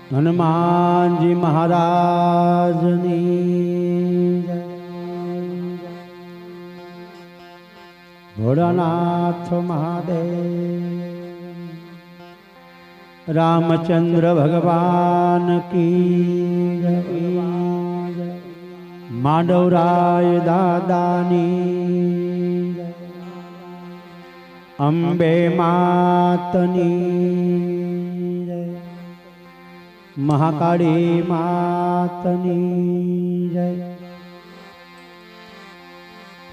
હનુમાનજી મહારાજની જય, ભોળાનાથ મહાદેવ, રામચંદ્ર ભગવાન કી જય, માધવરાય દાદાની જય, અંબે માતની જય, મહાકાળી માતની જય,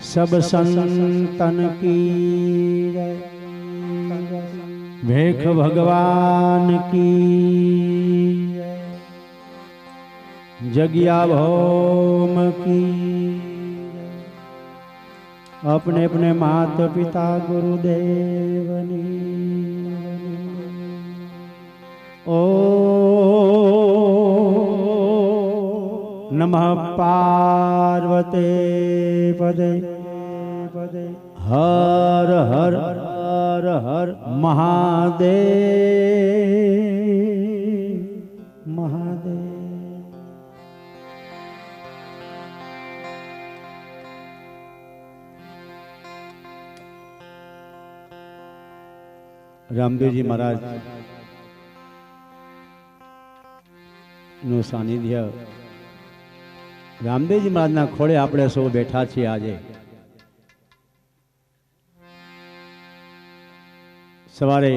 સબ સંતન કી જય, ભેખ ભગવાન की जय, जगिया भौम की जय, अपने अपने माता पिता गुरुदेवनी ओ नमः पार्वते पदे पदे हर हर हर हर महादेव महादेव। रामदेव जी महाराज નું સાનિધ્ય, રામદેવજી મહારાજના ખોળે આપણે સૌ બેઠા છીએ આજે। સવારે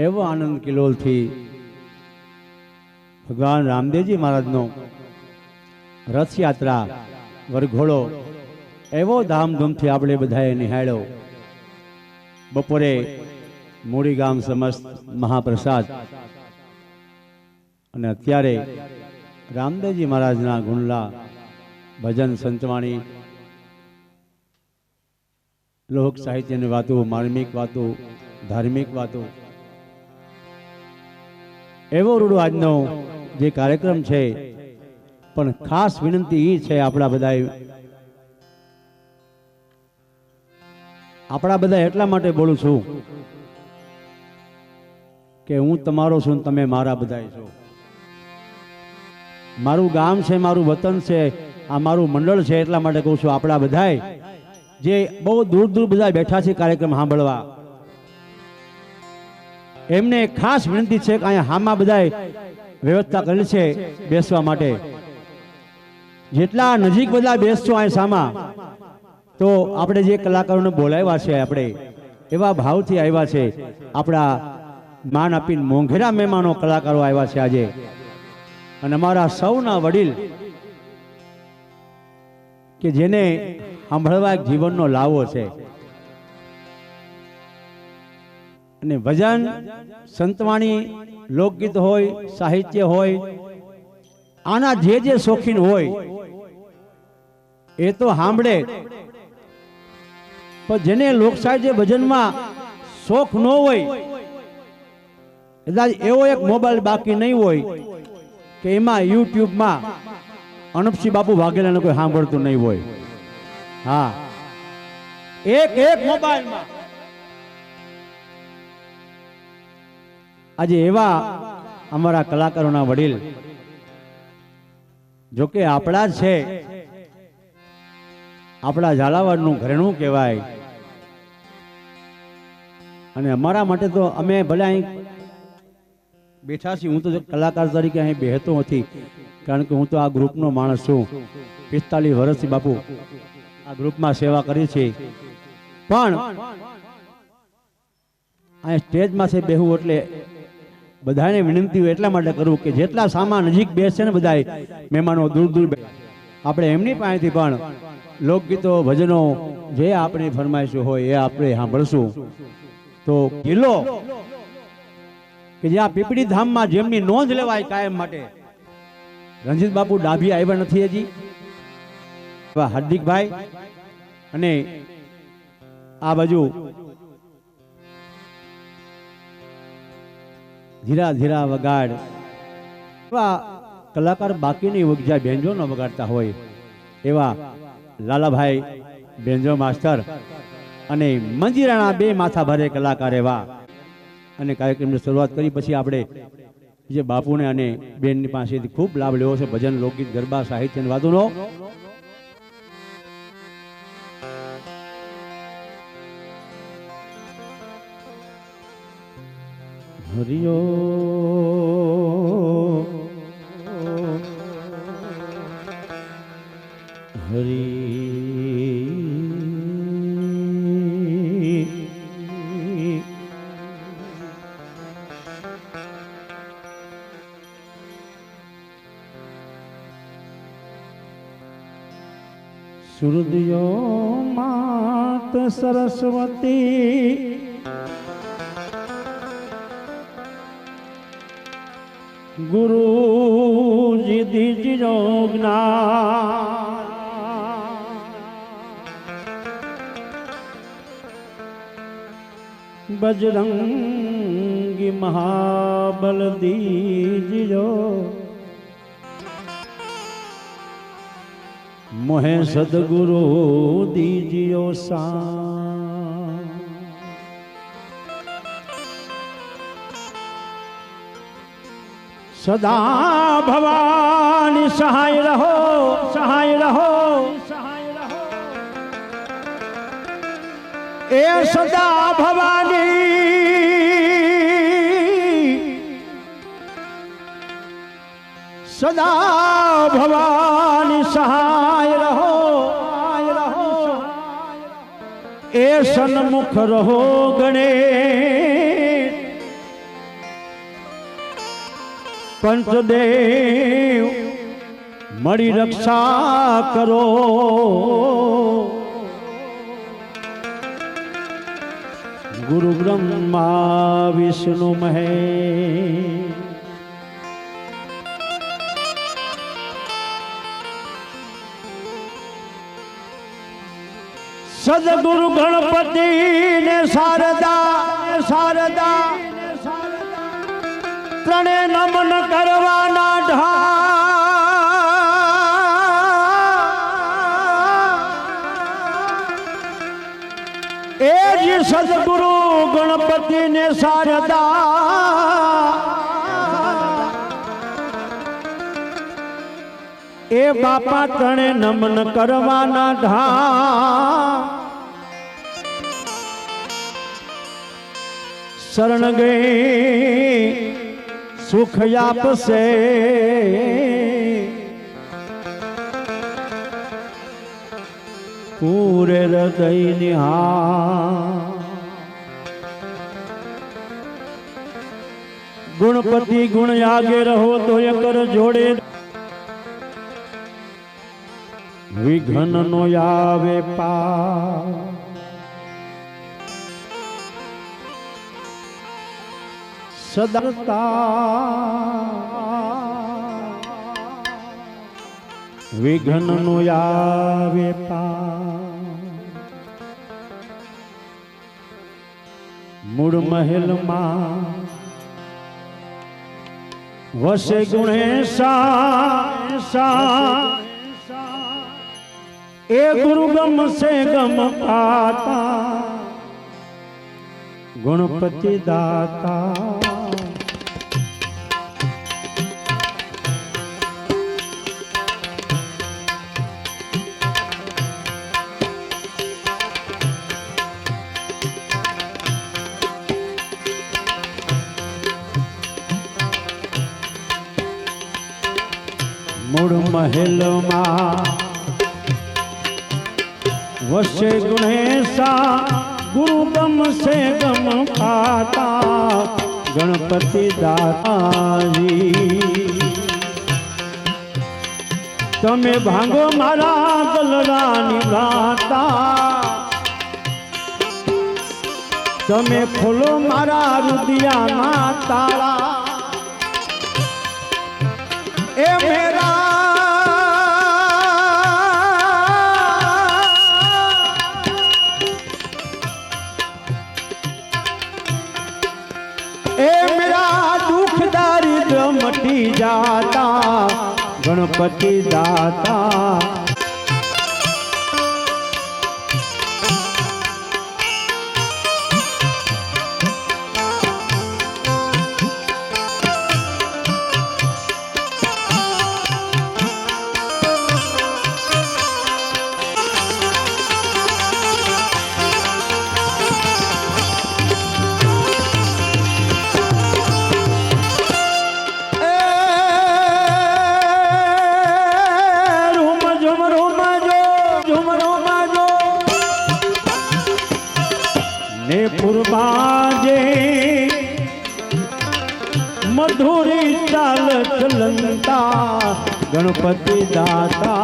એવો આનંદ કિલોલથી ભગવાન રામદેવજી મહારાજનો રથયાત્રા વરઘોડો એવો ધામધૂમથી આપણે બધાએ નિહાળ્યો। બપોરે મૂળી ગામ સમસ્ત મહાપ્રસાદ અને અત્યારે રામદેવજી મહારાજના ગુણલા ભજન સંતવાણી લોક સાહિત્યની વાતો, માર્મિક વાતો, ધાર્મિક વાતો, એવો રૂડો આજનો જે કાર્યક્રમ છે। પણ ખાસ વિનંતી એ છે આપણા બધા એટલા માટે બોલું છું કે હું તમારો છું, તમે મારા બધા છો। મારું ગામ છે, મારું વતન છે, આ મારું મંડળ છે, એટલા માટે કહું છું આપણા બધાય જે બહુ દૂર દૂર બધા બેઠા છે કાર્યક્રમ સાંભળવા, એમને ખાસ વિનંતી છે કે અહીંયા હામાં બધા વ્યવસ્થા કરેલ છે બેસવા માટે। જેટલા નજીક બધા બેસશો અહીં સામા તો આપણે જે કલાકારોને બોલાવ્યા છે, આપણે એવા ભાવથી આવ્યા છે, આપણા માન આપીને મોંઘેરા મહેમાનો કલાકારો આવ્યા છે આજે। અને અમારા સૌના વડીલ કે જેને સાંભળવા એક જીવનનો લાવો છે, અને ભજન સંતવાણી લોકગીત હોય, સાહિત્ય હોય, આના જે જે શોખીન હોય એ તો સાંભળે, પણ જેને લોક સાહિત્ય ભજનમાં શોખ ન હોય, કદાચ એવો એક મોબાઈલ બાકી નહીં હોય કે એમાં યુટ્યુબમાં અનપસિંહ બાપુ વાઘેલાને કોઈ સાંભળતું નહીં હોય। હા, એક મોબાઈલમાં આજે એવા અમારા કલાકારોના વડીલ, જોકે આપણા જ છે, આપણા ઝાલાવાડનું ઘરેણું કહેવાય। અને અમારા માટે તો અમે ભલે અહીં બેઠા છીએ, હું તો કલાકાર તરીકે અહીં બેહતો નથી, કારણ કે હું તો આ ગ્રુપનો માણસ છું। 45 વર્ષથી બાપુ આ ગ્રુપમાં સેવા કરી છે, પણ અહીં સ્ટેજમાં બેહું એટલે બધાને વિનંતી હોય એટલા માટે કરું કે જેટલા સામા નજીક બેસે ને બધા મહેમાનો દૂર દૂર, આપણે એમની પાસેથી પણ લોકગીતો, ભજનો, જે આપણી ફરમાઈશો હોય એ આપણે સાંભળશું। તો કિલ્લો કે જ્યાં પીપળી ધામમાં જેમની નોંધ લેવાય કાયમ માટે, રણજીત બાપુ ડાભી આવ્યા નથી હજી, હાર્દિકભાઈ અને આ બાજુ ધીરા ધીરા વગાડ, એવા કલાકાર બાકી નહીં હોય જ્યાં બેન્જો ન વગાડતા હોય, એવા લાલાભાઈ બેન્જો માસ્ટર અને મંજીરાના બે માથા ભારે કલાકાર એવા અને કાર્યક્રમની શરૂઆત કરી પછી આપણે જે બાપુને અને બેનની પાસેથી ખૂબ લાભ લેવો છે ભજન લોકગીત ગરબા સાહિત્ય અને વાદોનો હરિયો હરી સુરદયો માત સરસ્વતી ગુરુજી દીજો જ્ઞાન બજરંગી મહાબલ દીજો મોહે સદગુરુ દીજો સા સદા ભવાની સહાય રહો સહાય રહો સહાય રહો એ સદા ભવાની સદા ભવાની સહાય રહો એ સન્મુખ રહો ગણેશ પંચદેવ મળી રક્ષા કરો ગુરુ બ્રહ્મા વિષ્ણુ મહેશ સદગુરુ ગણપતિ ને શારદા શારદા ત્રણે નમન કરવાના ઢા એ જ સદગુરુ ગણપતિ ને શારદા એ બાપા ત્રણે નમન કરવાના ઢા શરણ ગઈ સુખ આપશે પૂરે હૃદય નિહા ગુણપતિ ગુણ આગે રહો તો એ કર જોડે વિઘ્ન નો આવે પા સદરતા વિઘ્ન નો આવે પા મૂળ મહેલમાં વસે ગુણેશા એ ગુરુ ગમ સે ગમ પાતા ગણપતિ દાતા મૂળ મહેલમાં વસે ગુણેશા ગુરુ ગમ સે ગમ પાતા ગણપતિ દાતાજી તમે ભાંગો મારા ગલરાની ગાતા તમે ખોલો મારા રુદિયાના તાળા એ મેરા मटी जाता गणपति दाता સુરબાજે મધુરી ચાલ ચલંતા ગણપતિ દાતા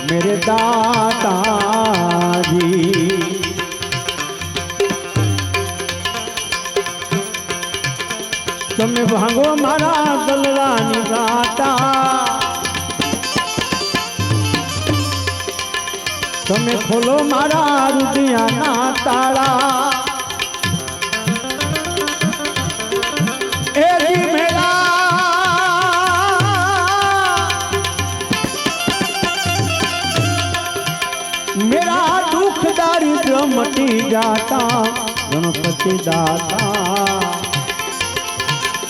मेरे दाताजी તમે ભાંગો મારા ગલરાની ગાતા તમે ખોલો મારા રુદિયાના તાળા એરી मेरा दुख दारिद्र मटी जाता गणपति दाता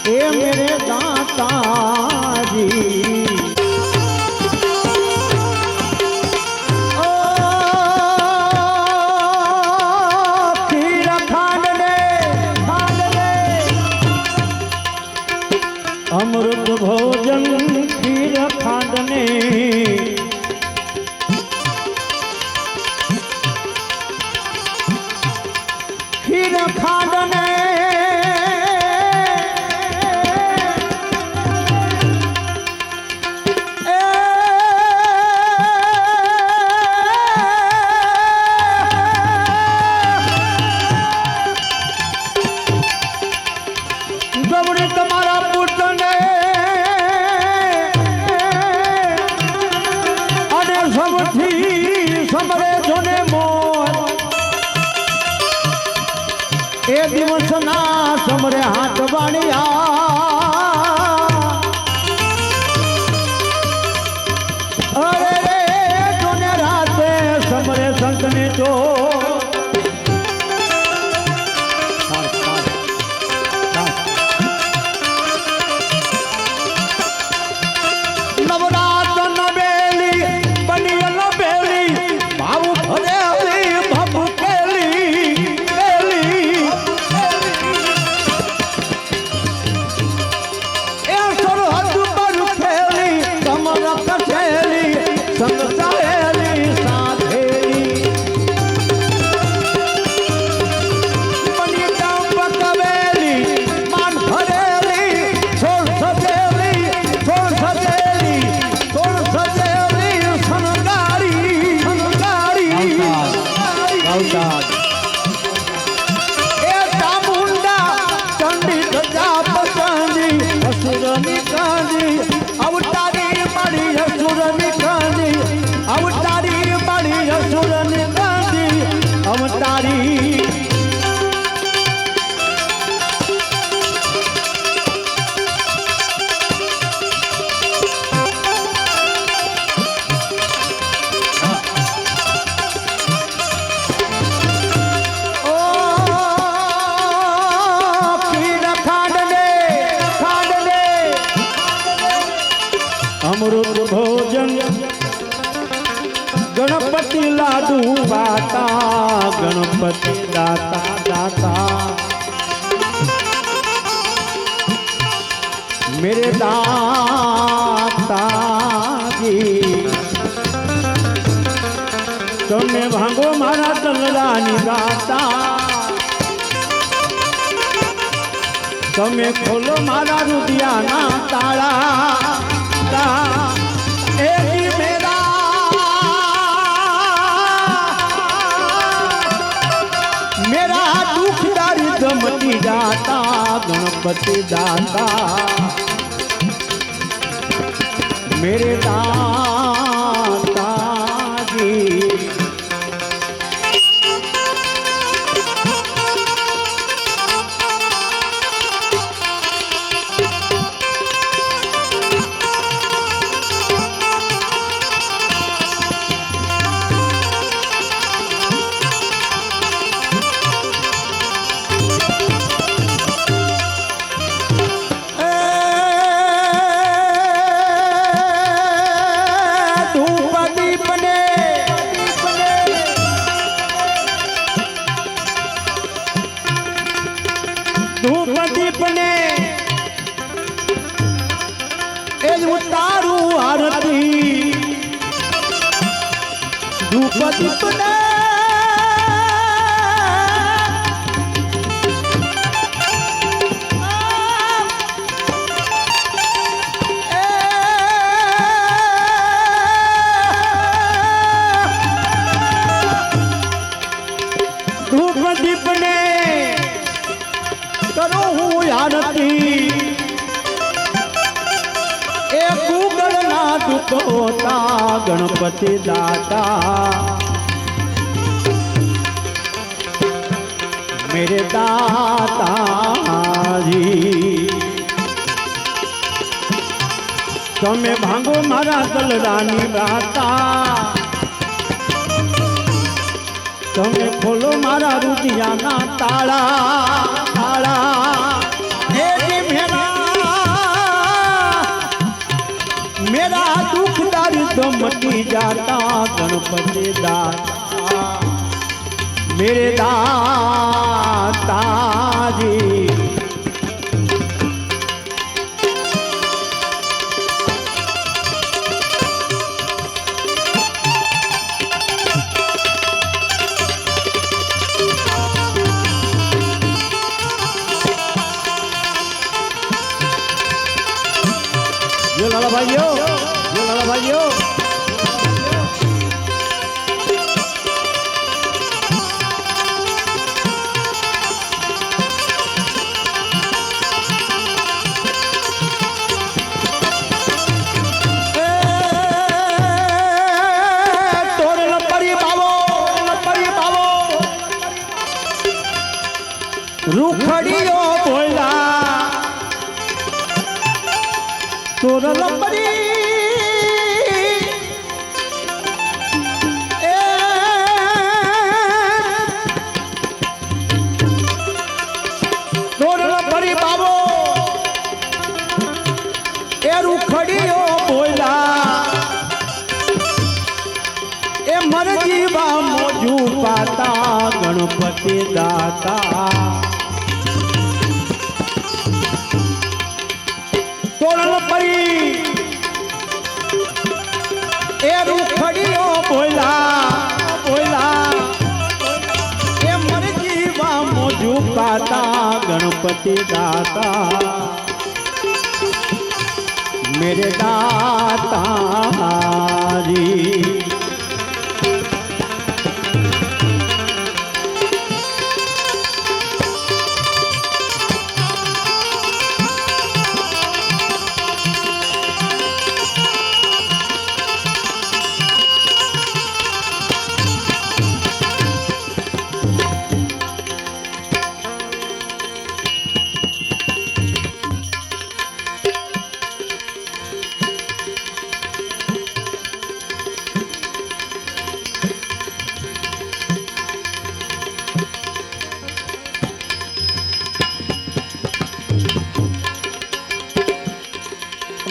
ए मेरे दाता जी ओ खीर खांड ने अमृत भोजन खीर खांड ने खांडने गवड़ी तुम्हारा पुत्र ने अने सबथी समरे जोने मोर ए दिवस ना समरे हाथ बाणिया अरे रे जोने राते समरे संत ने तो नवरात नवेली बनियल बेली भाव भरे भव केली संग सहेली साधेली बनी डांब कवेली मान भरेली छोड़ सजेली सनगारी ए चामुंडा चंडी गजा पसंदी असुरनी कांदी अवतारी मड़ी असुरनी कांदी अवतारी मड़ी असुरनी कांदी अवतारी अमृत भोजन गणपति लाडू बाता गणपति दाता दाता मेरे दाता जी तुमने भांगो मारा तलरानी गाता તમે ખોલો મારા રુદિયાના તાળા એવી મેરા मेरा दुख दारिद्र मटी जाता गणपति दाता मेरे दाता जी ધૂપદીપને એ જ ઉતારું આરતી ધૂપદીપને દીપને કરો હું આરતી એ ગૂગલ ના દુખોતા ગણપતિ દાતા मेरे दाताजी તમે ભાંગો મારા દલડાની રાતા તમે ખોલો મારા રૂપિયાના તાળા તાળા मेरा दुख दर्द मटी जाता गणपति दाता मेरे दाताजी yo la भाइयों रूखड़ियो बोला तोर लंबरी तोर लंबरी बाबो ए रूखड़ियो बोला ए मर जीवा मोजू पाता गणपति दाता रूखड़ियो बोला बोला ए मर जीवा मोजू पाता गणपति दाता मेरे दाता जी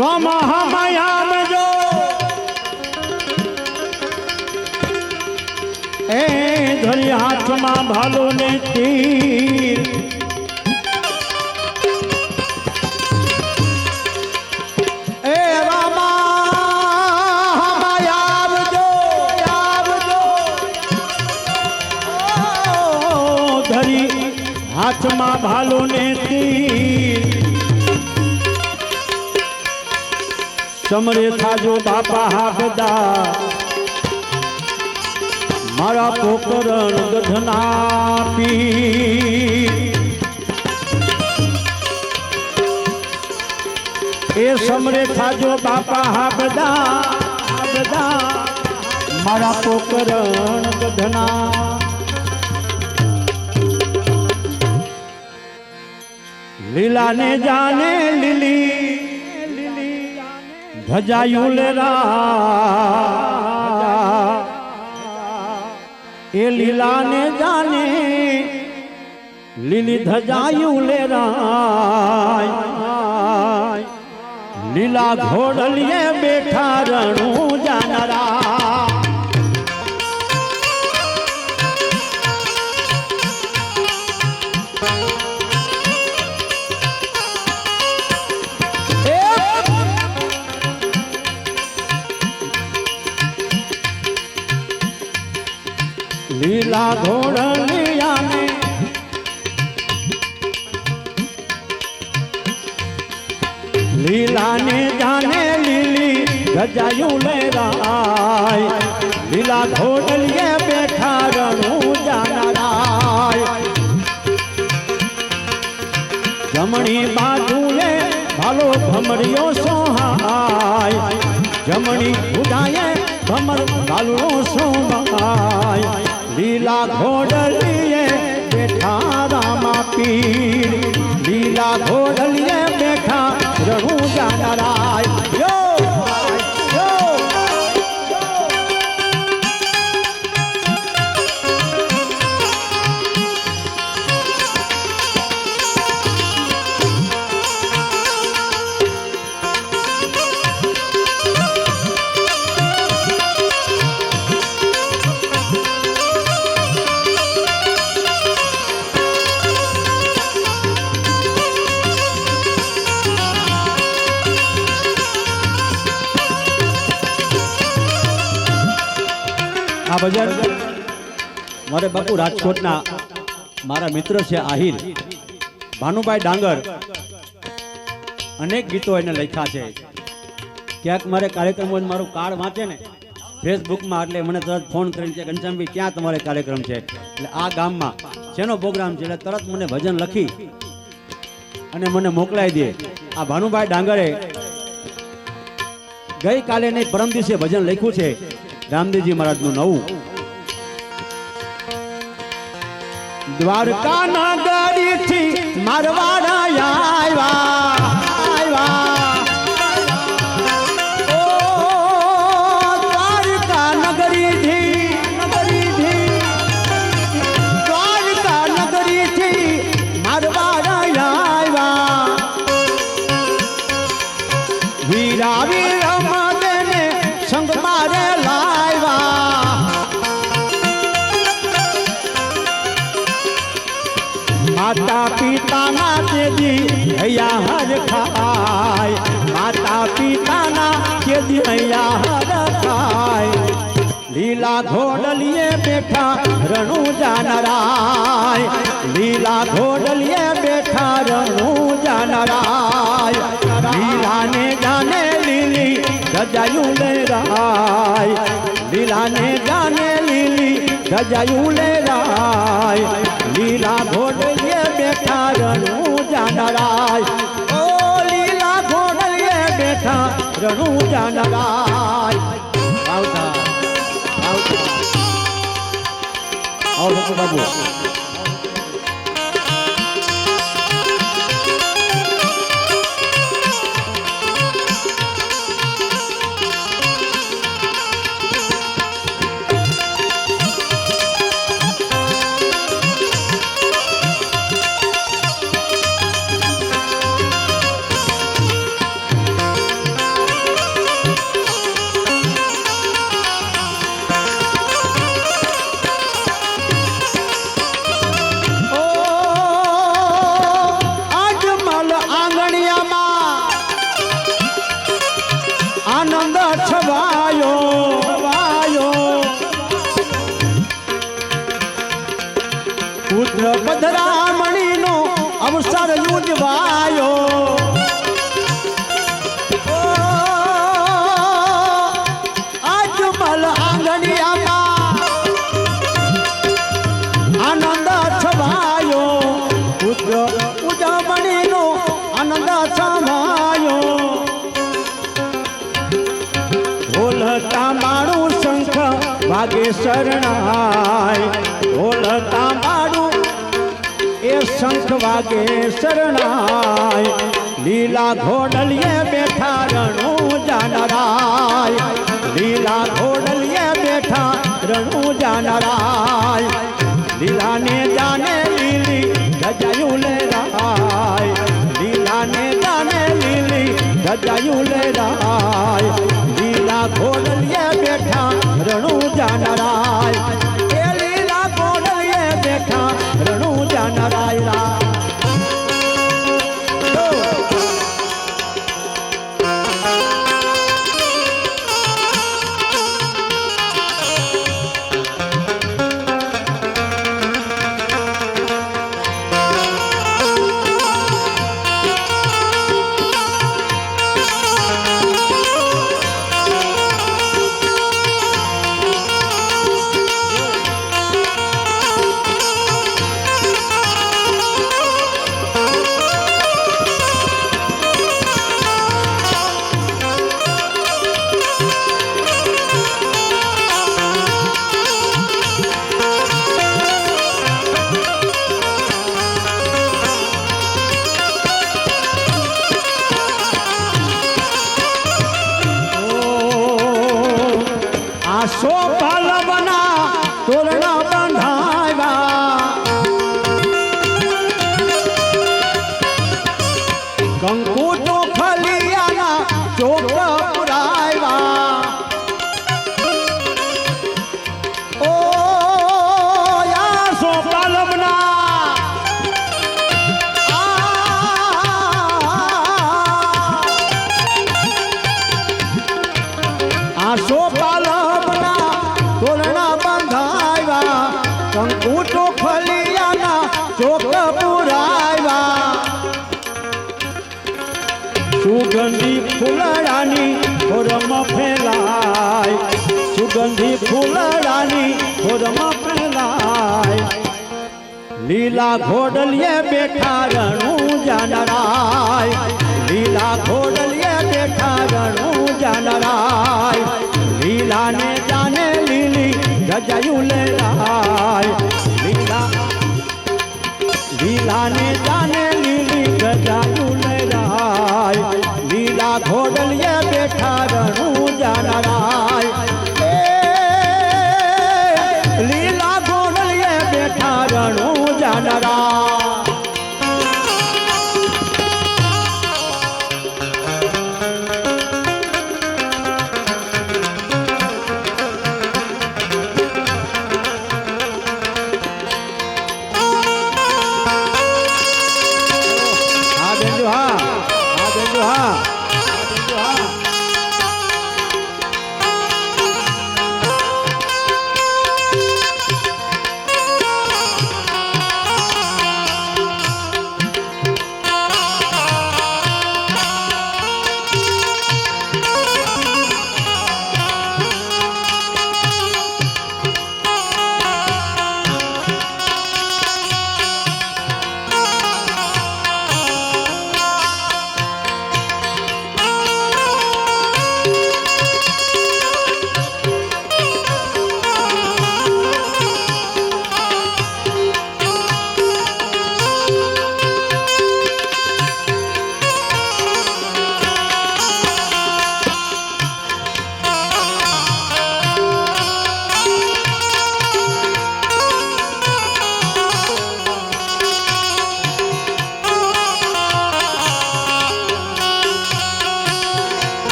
राम हमायाम जो ए धरी हाथ में भालो ने तीर ए रामा हमायाम जो धरी हाथ में भालो ने तीर समरे थाजो बापा हागदा मारा पोकरण गधना पी ए समरे थाजो बापा हागदा हागदा मारा पोकरण गधना लीला ने जाने लीली धजायू लेरा ए लीला ने जाने लीली धजायू लेरा लीला घोड़लिए बैठा रणू जानरा लीला घोड़लिया ने लीला ने जाने लीली गजायू ले राय लीला घोड़लिए बैठा रणू जाना राय જમણી બાજુએ ભાલો ભમરિયો સોહાય જમણી ઉડાયે ભમર ભાલો સોહાય લીલા ઘોડલીએ બેઠા રામા પીર લીલા ઘોડલીએ બેઠા રણુજા નરાય યો યો આ ભજન મારે બાપુ રાજકોટના મારા મિત્ર છે આહિર ભાનુભાઈ ડાંગર અનેક ગીતો એને લખ્યા છે ક્યાંક મારે કાર્યક્રમો મારું કાર્ડ વાંચે ને ફેસબુકમાં એટલે મને તરત ફોન કરીને કે ઘનશ્યામભાઈ ક્યાં તમારે કાર્યક્રમ છે એટલે આ ગામમાં શેનો પ્રોગ્રામ છે એટલે તરત મને ભજન લખી અને મને મોકલાઈ દે આ ભાનુભાઈ ડાંગરે ગઈકાલે નહીં પરમ દિવસે ભજન લખ્યું છે રામદેવજી મહારાજનું નવું દ્વારકા નગરીથી મારવાડા આવ્યા ઓ દ્વારકા નગરીથી દ્વારકા નગરીથી મારવાડા આવ્યા વીરા વીરમદેને સંગ મારે માતા પિતાના તેજી હૈયા હર ખાય માતા પિતાના તેજી હૈયા હર ખાય લીલા ઘોડલીએ બેઠા રણુજા નરાય લીલા ઘોડલીએ બેઠા રણુજા નરાય લીલાને જાને લીલી રજાયું લેરાય લીલાને જાને લીલી રજાયું લેરાય લીલા ઘોડલીએ બેઠા રણુજા નરાય ઓ લીલા ઘોડલીએ બેઠા રણુજા નરાય આવતા આવતા આવો બાબુ આનંદ છવાયો પુત્ર પધરામણીનો અવસર ઉજવાયો આજમલ આંગણિયામાં આનંદ છવાયો પુત્ર ઉજવણીનો આનંદ છવાયો ઢોલતા મારું શંખ વાગે શરણાય ઢોલતા મારું એ શંખ વાગે શરણાય લીલા ઘોડલીએ બેઠા રણુજા નરાય લીલા ઘોડલીએ બેઠા રણુજા નરાય લીલાને જાને લીલી રજાયું લેરાય લીલાને જાને લીલી રજાયું લેરાય લીલા ઘોડલીએ બેઠા રણુજા નરાય એ લીલા ઘોડલીએ બેઠા રણુજા નરાય ફૂલડાની હોરમ ફેલાય, સુગંધી ફૂલડાની હોરમ ફેલાય. લીલા ઘોડલીએ બેઠા રણું જાનરાય, લીલા ઘોડલીએ બેઠા રણું જાનરાય. લીલાને જાને લીલી ગજાયું લેરાય, લીલાને જાને લીલી ગજાયું લેરાય. લીલા ઘોડલીએ બેઠા રણું જાનરાય, લીલા ઘોડલીએ બેઠા રણું જાનરાય.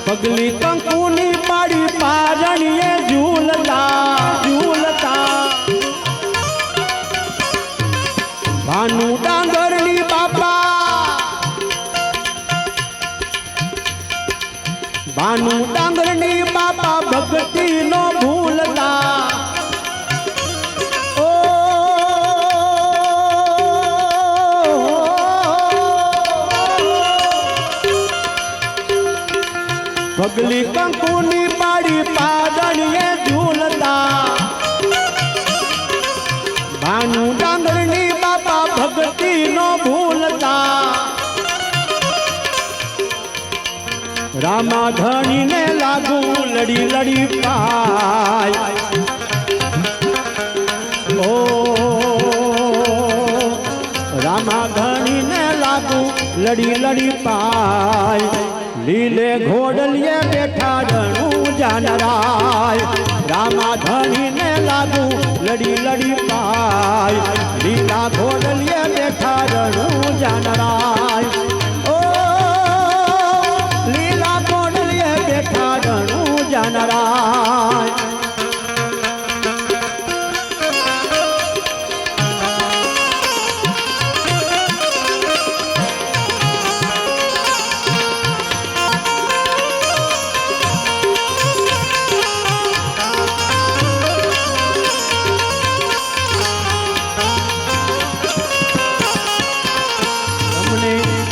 પગલી કંકુની પાડી પારણીએ ઝૂલતા ઝૂલતા. ભાનુ ડાંગરની બાપા, ભાનુ ડાંગરની બાપા ભક્તિ નો ભૂલતા. પગલી કંકુની પાડી પાદણીએ ઝૂલતા. ભાનુ ડાંગરની બાપા ભક્તિ નો ભૂલતા. રામા ધણીને લાગુ લડી લડી પાય, ઓ રામા ધણીને લાગુ લડી લડી પાય. લીલે ઘોડલીએ બેઠા રણું જાનરાય, રામા ધણીને લાગુ લડી લડી પાય. લીલા ઘોડલીએ બેઠા રણું જાનરાય, ઓ લીલા ઘોડલીએ બેઠા રણું જાનરાય.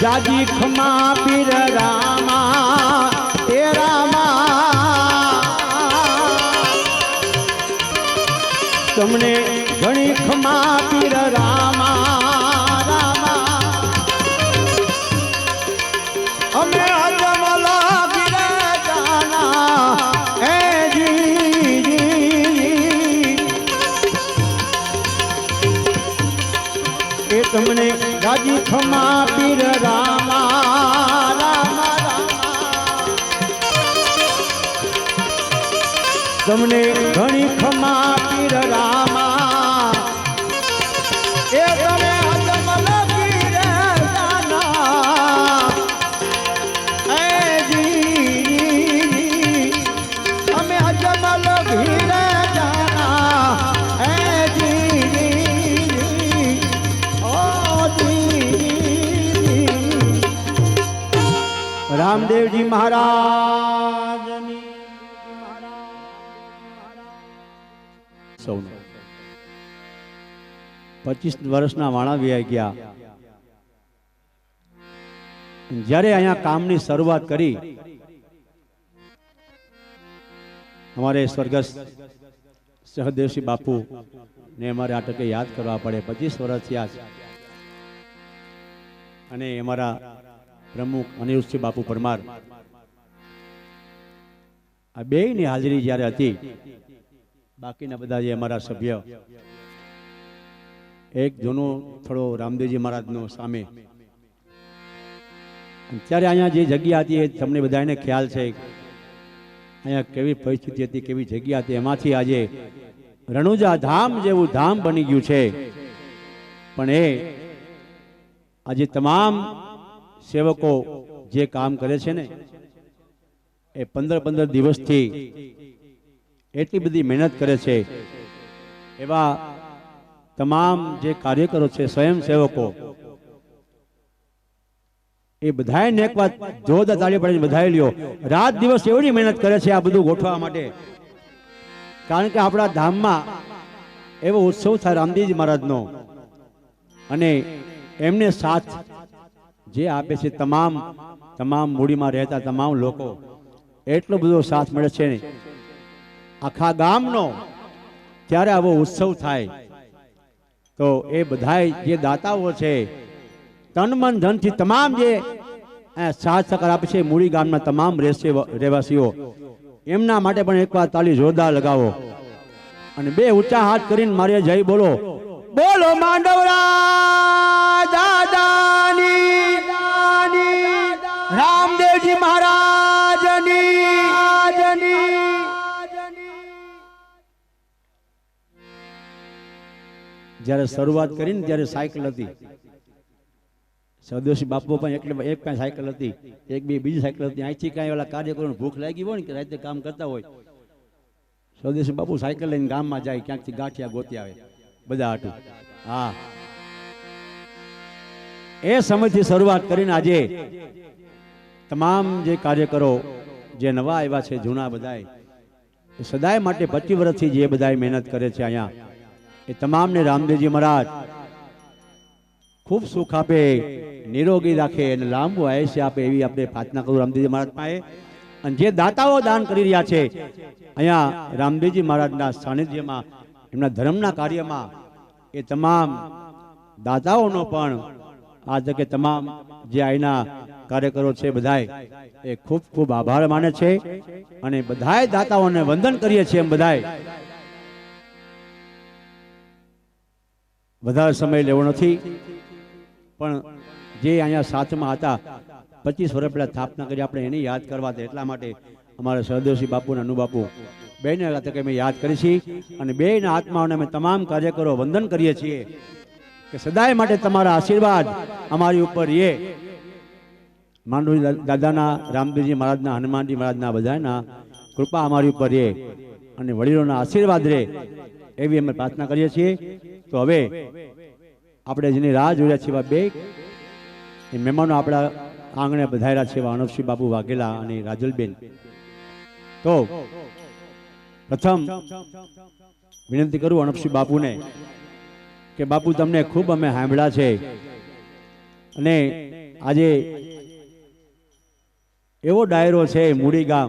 જાજી ખમા પીર રામા એ રામા, તમને ઘણી ખમા પીર રામા રામા. અમે અજમલા પીર જાના એ જી, એ તમને જાજી ખમા પીર રામા રામા રામા. તમને ઘણી ખમા પીર રામા, એ તમે અજમલ પીર જાના એ જી, અમે અજમલ પીર જાના એ જી. ઓ રામદેવજી મહારાજની સૌનો 25 વર્ષના વાણા વ્યાઈ ગયા. જ્યારે અહીંયા કામની શરૂઆત કરી, અમારે સ્વર્ગસ્થ સહદેવસિંહ બાપુ ને અમારે આ ટકે યાદ કરવા પડે. 25 વર્ષ થયા છે અને અમારા પ્રમુખ અનિરુદ્ધસિંહ બાપુ પરમાર, આ બેયની હાજરી જ્યારે હતી, બાકીના બધા જે અમારા સભ્ય, એક જૂનો થોડો રામદેવજી મહારાજનો સામે, ત્યારે અહીંયા જે જગ્યા હતી એ તમને બધાને ખ્યાલ છે. અહીંયા કેવી પરિસ્થિતિ હતી, કેવી જગ્યા હતી. એમાંથી આજે રણુજા ધામ જેવું ધામ બની ગયું છે. પણ એ આજે તમામ સેવકો જે કામ કરે છે ને, એ 15 દિવસથી એટલી બધી મહેનત કરે છે. એવા તમામ જે કાર્યકરો છે, સ્વયંસેવકો, એ બધાને એક વાત જોરદાર તાળી પાડીને બધાએ લ્યો. રાત દિવસ એવડી મહેનત કરે છે આ બધું ગોઠવવા માટે. કારણ કે આપણા ધામમાં એવો ઉત્સવ થાય રામદેવજી મહારાજનો, અને એમને સાથ જે આપે છે તમામ મૂડીમાં રહેતા તમામ લોકો, એટલો બધો સાથ મળે છે ને આખા ગામનો. ત્યારે આવો ઉત્સવ થાય તો એ બધાય જે દાતાઓ છે, તન મન ધનથી તમામ જે સાથ સહકાર આપે છે, મૂળી ગામના તમામ રહેવાસીઓ, એમના માટે પણ એકવાર તાળી જોરદાર લગાવો. અને બે ઊંચા હાથ કરીને મારે જય બોલો. બોલો માંડવરા દાદાની, રામદેવજી મહારાજની. જ્યારે શરૂઆત કરીને ત્યારે સાયકલ હતી. સદસ્ય બાપુ પણ એક પાસે સાયકલ હતી, એક બીજી સાયકલ હતી. અહીંથી કાંઈ ઓલા કાર્યકરોને ભૂખ લાગી હોય ને કે રાતે કામ કરતા હોય, સદસ્ય બાપુ સાયકલ લઈને ગામમાં જાય, ક્યાંકથી ગાંઠિયા ગોતી આવે બધા હાટું. હા, એ સમયથી શરૂઆત કરીને આજે તમામ જે કાર્યકરો જે નવા આવ્યા છે, જૂના બધાય, એ સદાય માટે 25 વર્ષથી જે બધાય મહેનત કરે છે અહીંયા, એ તમામને રામદેવજી મહારાજ ખૂબ સુખ આપે, નિરોગી રાખે અને લાંબુ આયુષ્ય આપે, એવી આપણે પ્રાર્થના કરું રામદેવજી મહારાજ પાસે. અને જે દાતાઓ દાન કરી રહ્યા છે અહીંયા રામદેવજી મહારાજના સાનિધ્યમાં, એમના ધર્મના કાર્યમાં, એ તમામ દાતાઓનો પણ આ તકે તમામ જે અહીંના કાર્યકરો છે બધાય એ ખૂબ ખૂબ આભાર માને છે. અને બધાય દાતાઓને વંદન કરીએ છીએ. એમ બધાય વધારે સમય લેવો નથી, પણ જે અહીંયા સાથમાં હતા 25 વર્ષ પહેલા સ્થાપના કરી, આપણે એને યાદ કરવા હતા. એટલા માટે અમારા સહદેવસિંહ બાપુ અને અનુબાપુ બેને તકે અમે યાદ કરી છીએ. અને બેના આત્માઓને અમે તમામ કાર્યકરો વંદન કરીએ છીએ કે સદાય માટે તમારા આશીર્વાદ અમારી ઉપર રહે. માંડવી દાદાના, રામદેવજી મહારાજના, હનુમાનજી મહારાજના બધાના કૃપા અમારી ઉપર રહે અને વડીલોના આશીર્વાદ રહે, એવી અમે પ્રાર્થના કરીએ છીએ. તો હવે આપણે જેની રાહ જોયા છીએ બે એ મહેમાનો આપણા આંગણે પધાર્યા છે, અનપસિંહ બાપુ વાઘેલા અને રાજલબેન. તો પ્રથમ વિનંતી કરું અનપસિંહ બાપુને કે બાપુ તમને ખૂબ અમે સાંભળ્યા છે, અને આજે એવો ડાયરો છે મૂળી ગામ,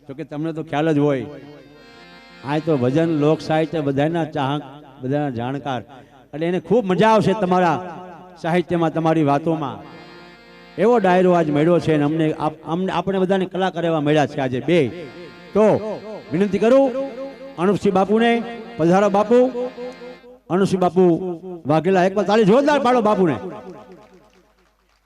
તો કે તમને તો ખ્યાલ જ હોય, આ તો ભજન લોક સાહિત્ય બધાના ચાહક, બધાના જાણકાર, એટલે એને ખૂબ મજા આવશે તમારા સાહિત્યમાં, તમારી વાતોમાં. એવો ડાયરો આજ મળ્યો છે, અને આપણે બધાને કલાકાર એવા મળ્યા છે આજે બે. તો વિનંતી કરું અનુપસિંહ બાપુને, પધારો બાપુ. અનુપસિંહ બાપુ વાઘેલા, એકવાર તાળી જોરદાર પાડો બાપુને.